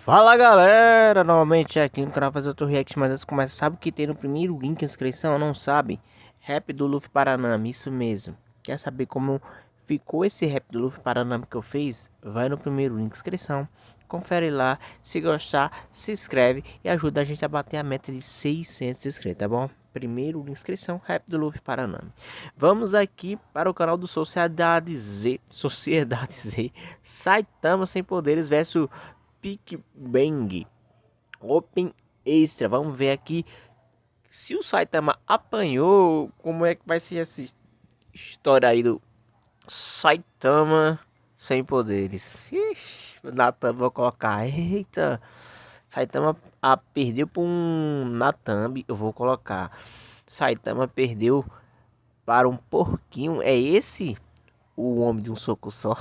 Fala galera, novamente aqui no canal fazer outro react, mas antes de começar, sabe o que tem no primeiro link de inscrição? Não sabe? Rap do Luffy Paranami, isso mesmo. Quer saber como ficou esse rap do Luffy Paranami que eu fiz? Vai no primeiro link de inscrição, confere lá, se gostar, se inscreve e ajuda a gente a bater a meta de 600 inscritos, tá bom? Primeiro link de inscrição, rap do Luffy Paranami. Vamos aqui para o canal do Sociedade Z, Saitama sem poderes versus Big Bang Open Extra. Vamos ver aqui se o Saitama apanhou. Como é que vai ser essa história aí do Saitama sem poderes? Natan, vou colocar. Eita, Saitama perdeu para um Natambi. Eu vou colocar. Saitama perdeu para um porquinho. É esse o homem de um soco só?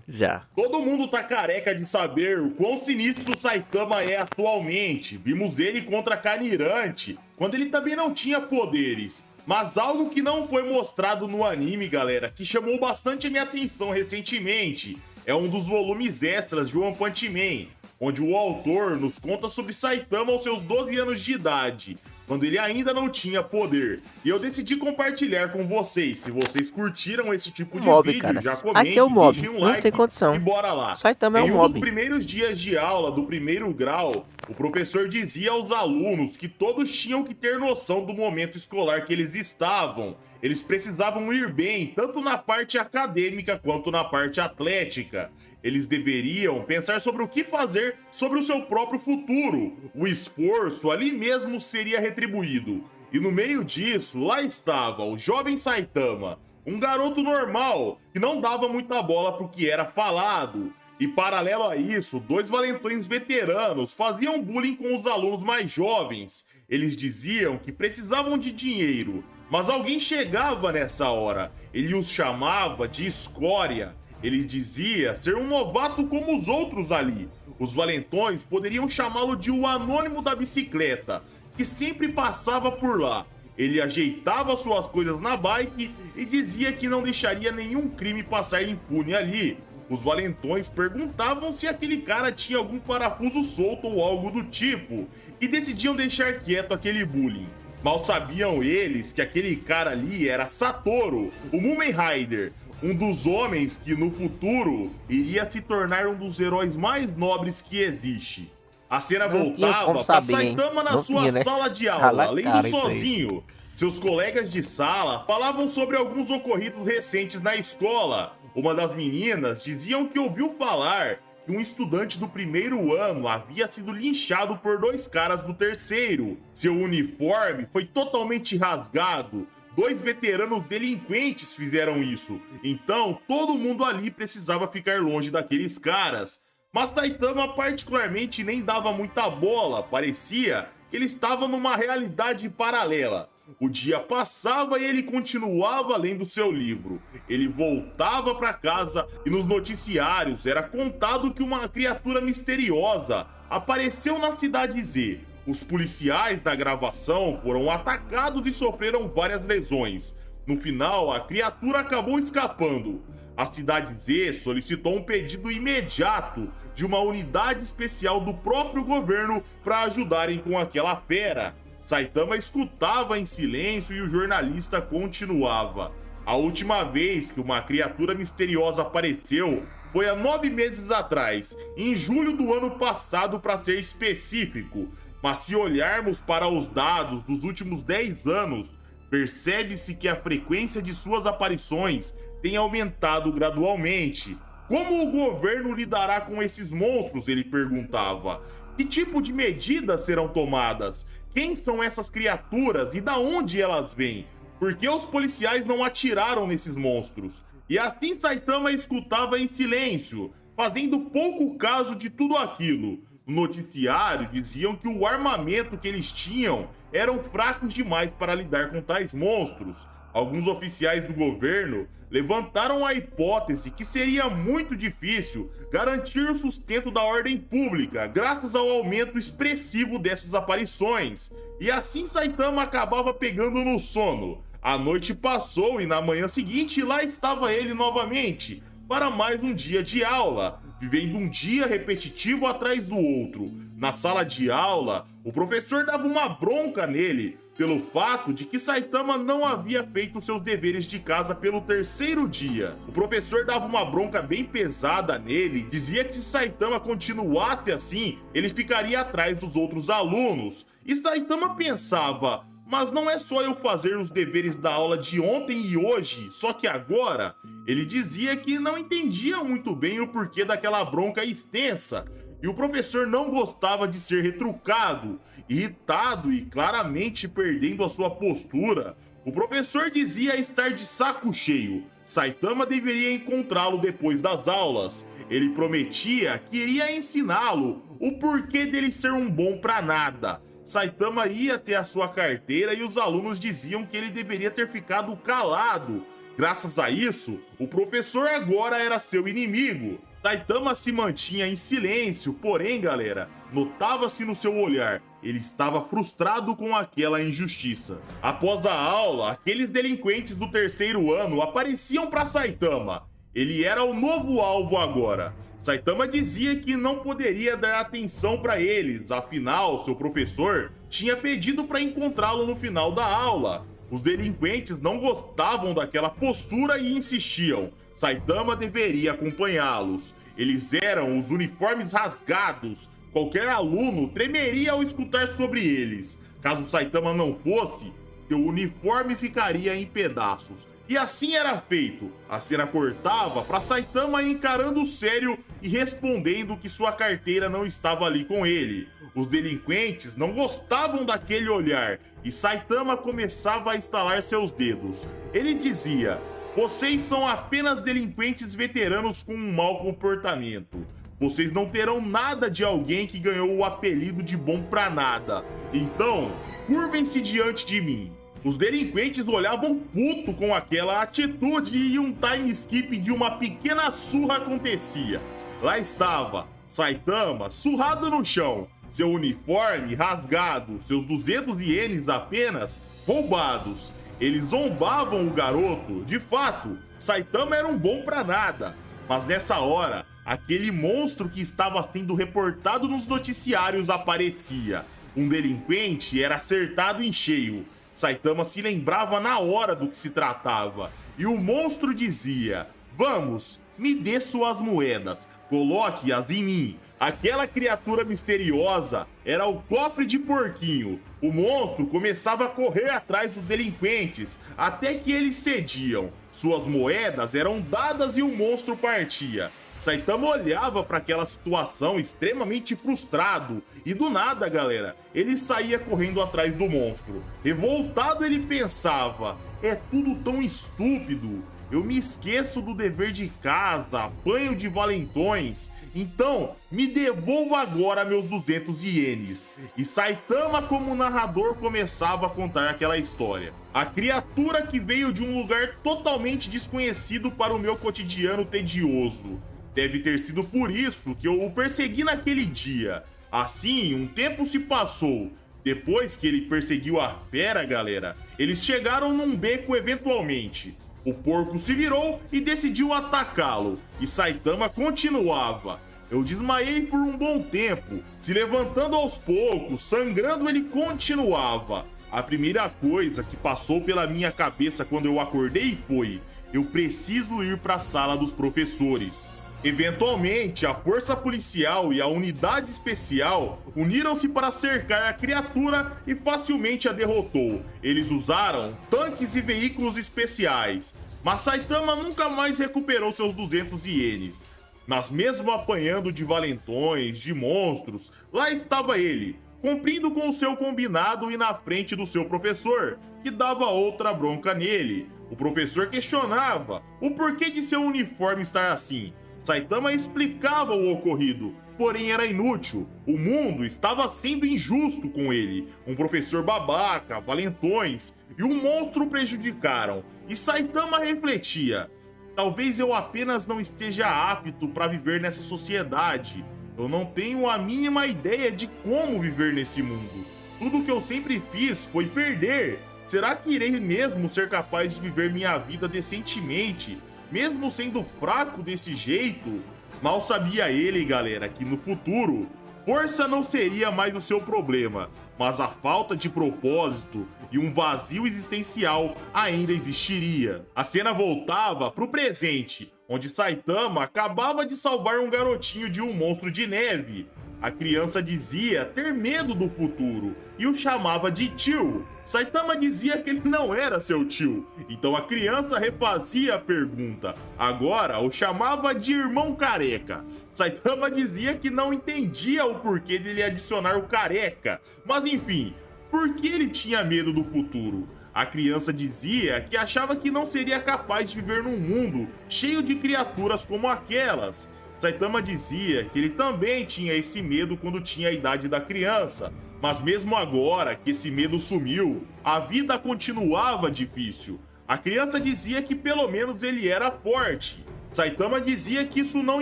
Já. Todo mundo tá careca de saber o quão sinistro o Saitama é atualmente. Vimos ele contra Kanirante, quando ele também não tinha poderes. Mas algo que não foi mostrado no anime, galera, que chamou bastante a minha atenção recentemente, é um dos volumes extras de One Punch Man, onde o autor nos conta sobre Saitama aos seus 12 anos de idade, quando ele ainda não tinha poder. E eu decidi compartilhar com vocês. Se vocês curtiram esse tipo de vídeo, cara. já comentem, Aqui é o mob, deixem um não like tem condição. e bora lá. Saitama é em um um mob. dos primeiros dias de aula do primeiro grau, o professor dizia aos alunos que todos tinham que ter noção do momento escolar que eles estavam. Eles precisavam ir bem, tanto na parte acadêmica quanto na parte atlética. Eles deveriam pensar sobre o que fazer sobre o seu próprio futuro. O esforço ali mesmo seria retribuído. E no meio disso, lá estava o jovem Saitama, um garoto normal, que não dava muita bola pro que era falado. E paralelo a isso, dois valentões veteranos faziam bullying com os alunos mais jovens. Eles diziam que precisavam de dinheiro, mas alguém chegava nessa hora. Ele os chamava de escória. Ele dizia ser um novato como os outros ali. Os valentões poderiam chamá-lo de o anônimo da bicicleta, que sempre passava por lá. Ele ajeitava suas coisas na bike e dizia que não deixaria nenhum crime passar impune ali. Os valentões perguntavam se aquele cara tinha algum parafuso solto ou algo do tipo, e decidiam deixar quieto aquele bullying. Mal sabiam eles que aquele cara ali era Satoru, o Mumen Rider, um dos homens que no futuro iria se tornar um dos heróis mais nobres que existe. A cena voltava para Saitama na sua sala de aula, lendo sozinho. Seus colegas de sala falavam sobre alguns ocorridos recentes na escola. Uma das meninas diziam que ouviu falar que um estudante do primeiro ano havia sido linchado por dois caras do terceiro. Seu uniforme foi totalmente rasgado. Dois veteranos delinquentes fizeram isso. Então, todo mundo ali precisava ficar longe daqueles caras. Mas Saitama particularmente nem dava muita bola. Parecia que ele estava numa realidade paralela. O dia passava e ele continuava lendo seu livro. Ele voltava para casa e nos noticiários era contado que uma criatura misteriosa apareceu na cidade Z. Os policiais da gravação foram atacados e sofreram várias lesões. No final, a criatura acabou escapando. A cidade Z solicitou um pedido imediato de uma unidade especial do próprio governo para ajudarem com aquela fera. Saitama escutava em silêncio e o jornalista continuava. A última vez que uma criatura misteriosa apareceu foi há 9 meses atrás, em julho do ano passado para ser específico. Mas se olharmos para os dados dos últimos 10 anos, percebe-se que a frequência de suas aparições tem aumentado gradualmente. Como o governo lidará com esses monstros? Ele perguntava. Que tipo de medidas serão tomadas? Quem são essas criaturas e da onde elas vêm? Por que os policiais não atiraram nesses monstros? E assim Saitama escutava em silêncio, fazendo pouco caso de tudo aquilo. No noticiário diziam que o armamento que eles tinham eram fracos demais para lidar com tais monstros. Alguns oficiais do governo levantaram a hipótese que seria muito difícil garantir o sustento da ordem pública graças ao aumento expressivo dessas aparições. E assim Saitama acabava pegando no sono. A noite passou e na manhã seguinte lá estava ele novamente, para mais um dia de aula. vivendo um dia repetitivo atrás do outro. Na sala de aula, o professor dava uma bronca nele pelo fato de que Saitama não havia feito seus deveres de casa pelo terceiro dia. O professor dava uma bronca bem pesada nele, dizia que se Saitama continuasse assim, ele ficaria atrás dos outros alunos. E Saitama pensava: mas não é só eu fazer os deveres da aula de ontem e hoje, só que agora? Ele dizia que não entendia muito bem o porquê daquela bronca extensa, e o professor não gostava de ser retrucado. Irritado e claramente perdendo a sua postura, o professor dizia estar de saco cheio. Saitama deveria encontrá-lo depois das aulas. Ele prometia que iria ensiná-lo o porquê dele ser um bom pra nada. Saitama ia ter a sua carteira e os alunos diziam que ele deveria ter ficado calado. Graças a isso, o professor agora era seu inimigo. Saitama se mantinha em silêncio, porém, galera, notava-se no seu olhar, ele estava frustrado com aquela injustiça. Após a aula, aqueles delinquentes do terceiro ano apareciam para Saitama. Ele era o novo alvo agora. Saitama dizia que não poderia dar atenção para eles, afinal, seu professor tinha pedido para encontrá-lo no final da aula. Os delinquentes não gostavam daquela postura e insistiam. Saitama deveria acompanhá-los. Eles eram os uniformes rasgados. Qualquer aluno tremeria ao escutar sobre eles. Caso Saitama não fosse, seu uniforme ficaria em pedaços. E assim era feito. A cena cortava para Saitama encarando sério e respondendo que sua carteira não estava ali com ele. Os delinquentes não gostavam daquele olhar e Saitama começava a estalar seus dedos. Ele dizia: vocês são apenas delinquentes veteranos com um mau comportamento. Vocês não terão nada de alguém que ganhou o apelido de bom pra nada. Então, curvem-se diante de mim. Os delinquentes olhavam puto com aquela atitude e um time skip de uma pequena surra acontecia. Lá estava Saitama surrado no chão, seu uniforme rasgado, seus 200 ienes apenas roubados. Eles zombavam o garoto. De fato, Saitama era um bom pra nada. Mas nessa hora, aquele monstro que estava sendo reportado nos noticiários aparecia. Um delinquente era acertado em cheio. Saitama se lembrava na hora do que se tratava. E o monstro dizia: vamos, me dê suas moedas, coloque-as em mim. Aquela criatura misteriosa era o cofre de porquinho. O monstro começava a correr atrás dos delinquentes, até que eles cediam. Suas moedas eram dadas e o monstro partia. Saitama olhava para aquela situação extremamente frustrado e do nada, galera, ele saía correndo atrás do monstro. Revoltado, ele pensava: é tudo tão estúpido. Eu me esqueço do dever de casa, apanho de valentões. Então, me devolva agora meus 200 ienes. E Saitama, como narrador, começava a contar aquela história. A criatura que veio de um lugar totalmente desconhecido para o meu cotidiano tedioso. Deve ter sido por isso que eu o persegui naquele dia. Assim, um tempo se passou. Depois que ele perseguiu a fera, galera, eles chegaram num beco eventualmente. O porco se virou e decidiu atacá-lo, e Saitama continuava. Eu desmaiei por um bom tempo, se levantando aos poucos, sangrando, ele continuava. A primeira coisa que passou pela minha cabeça quando eu acordei foi: eu preciso ir para a sala dos professores. Eventualmente, a força policial e a unidade especial uniram-se para cercar a criatura e facilmente a derrotou. Eles usaram tanques e veículos especiais, mas Saitama nunca mais recuperou seus 200 ienes. Mas mesmo apanhando de valentões, de monstros, lá estava ele, cumprindo com o seu combinado e na frente do seu professor, que dava outra bronca nele. O professor questionava o porquê de seu uniforme estar assim. Saitama explicava o ocorrido, porém era inútil. O mundo estava sendo injusto com ele. Um professor babaca, valentões e um monstro o prejudicaram. E Saitama refletia: talvez eu apenas não esteja apto para viver nessa sociedade. Eu não tenho a mínima ideia de como viver nesse mundo. Tudo que eu sempre fiz foi perder. Será que irei mesmo ser capaz de viver minha vida decentemente, mesmo sendo fraco desse jeito? Mal sabia ele, galera, que no futuro, força não seria mais o seu problema, mas a falta de propósito e um vazio existencial ainda existiria. A cena voltava pro presente, onde Saitama acabava de salvar um garotinho de um monstro de neve. A criança dizia ter medo do futuro e o chamava de tio. Saitama dizia que ele não era seu tio, então a criança refazia a pergunta. Agora o chamava de irmão careca. Saitama dizia que não entendia o porquê de ele adicionar o careca, mas enfim, por que ele tinha medo do futuro? A criança dizia que achava que não seria capaz de viver num mundo cheio de criaturas como aquelas. Saitama dizia que ele também tinha esse medo quando tinha a idade da criança, mas mesmo agora que esse medo sumiu, a vida continuava difícil. A criança dizia que pelo menos ele era forte. Saitama dizia que isso não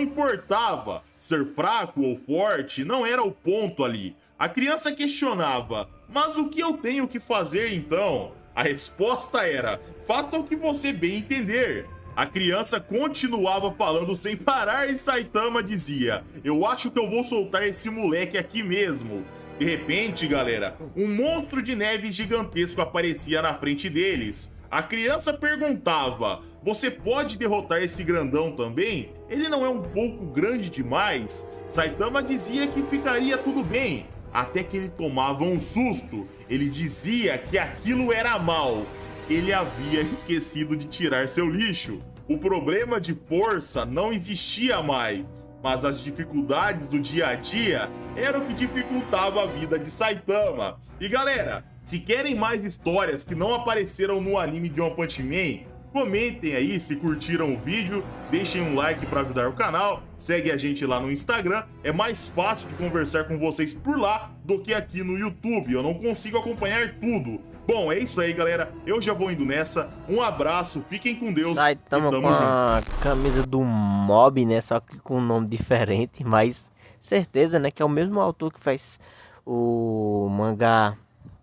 importava, ser fraco ou forte não era o ponto ali. A criança questionava, mas o que eu tenho que fazer então? A resposta era, faça o que você bem entender. A criança continuava falando sem parar e Saitama dizia, eu acho que eu vou soltar esse moleque aqui mesmo. De repente, galera, um monstro de neve gigantesco aparecia na frente deles. A criança perguntava, você pode derrotar esse grandão também? Ele não é um pouco grande demais? Saitama dizia que ficaria tudo bem, até que ele tomava um susto. Ele dizia que aquilo era mal. Ele havia esquecido de tirar seu lixo. O problema de força não existia mais, mas as dificuldades do dia a dia eram o que dificultava a vida de Saitama. E galera, se querem mais histórias que não apareceram no anime de One Punch Man, comentem aí se curtiram o vídeo, deixem um like para ajudar o canal, segue a gente lá no Instagram, é mais fácil de conversar com vocês por lá do que aqui no YouTube, eu não consigo acompanhar tudo. Bom, é isso aí, galera. Eu já vou indo nessa. Um abraço, fiquem com Deus. Saitama com a camisa do Mob, né? Só que com um nome diferente, mas certeza, né? Que é o mesmo autor que faz o mangá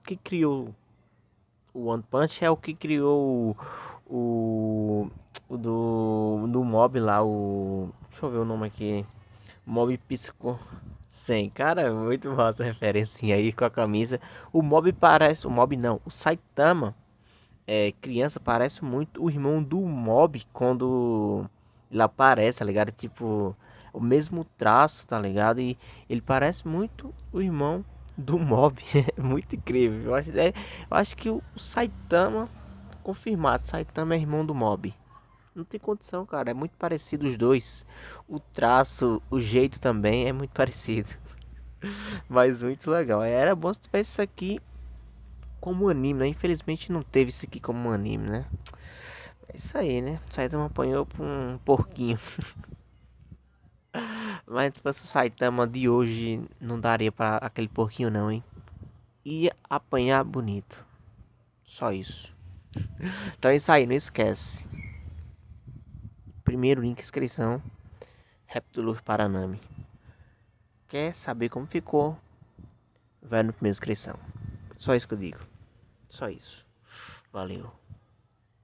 que criou o One Punch, é o que criou o do Mob lá, o... Deixa eu ver o nome aqui. Mob Psycho 100. Cara, muito massa a referência aí com a camisa. O Mob parece... O Mob não, o Saitama, criança, parece muito o irmão do Mob quando ele aparece, tá ligado? Tipo, o mesmo traço, tá ligado? E ele parece muito o irmão do Mob. É muito incrível. Eu acho que o Saitama, confirmado, Saitama é irmão do Mob. Não tem condição, cara. É muito parecido os dois. O traço, o jeito também é muito parecido. Mas muito legal. Era bom se tivesse isso aqui como anime, né? Infelizmente não teve isso aqui como anime, né? É isso aí, né? Saitama apanhou por um porquinho. Mas se fosse Saitama de hoje, não daria pra aquele porquinho não, hein? Ia apanhar bonito. Só isso. Então é isso aí, não esquece. Primeiro link, inscrição. Rap do Luffy Paranami. Quer saber como ficou? Vai no primeiro inscrição. Só isso que eu digo. Só isso. Valeu.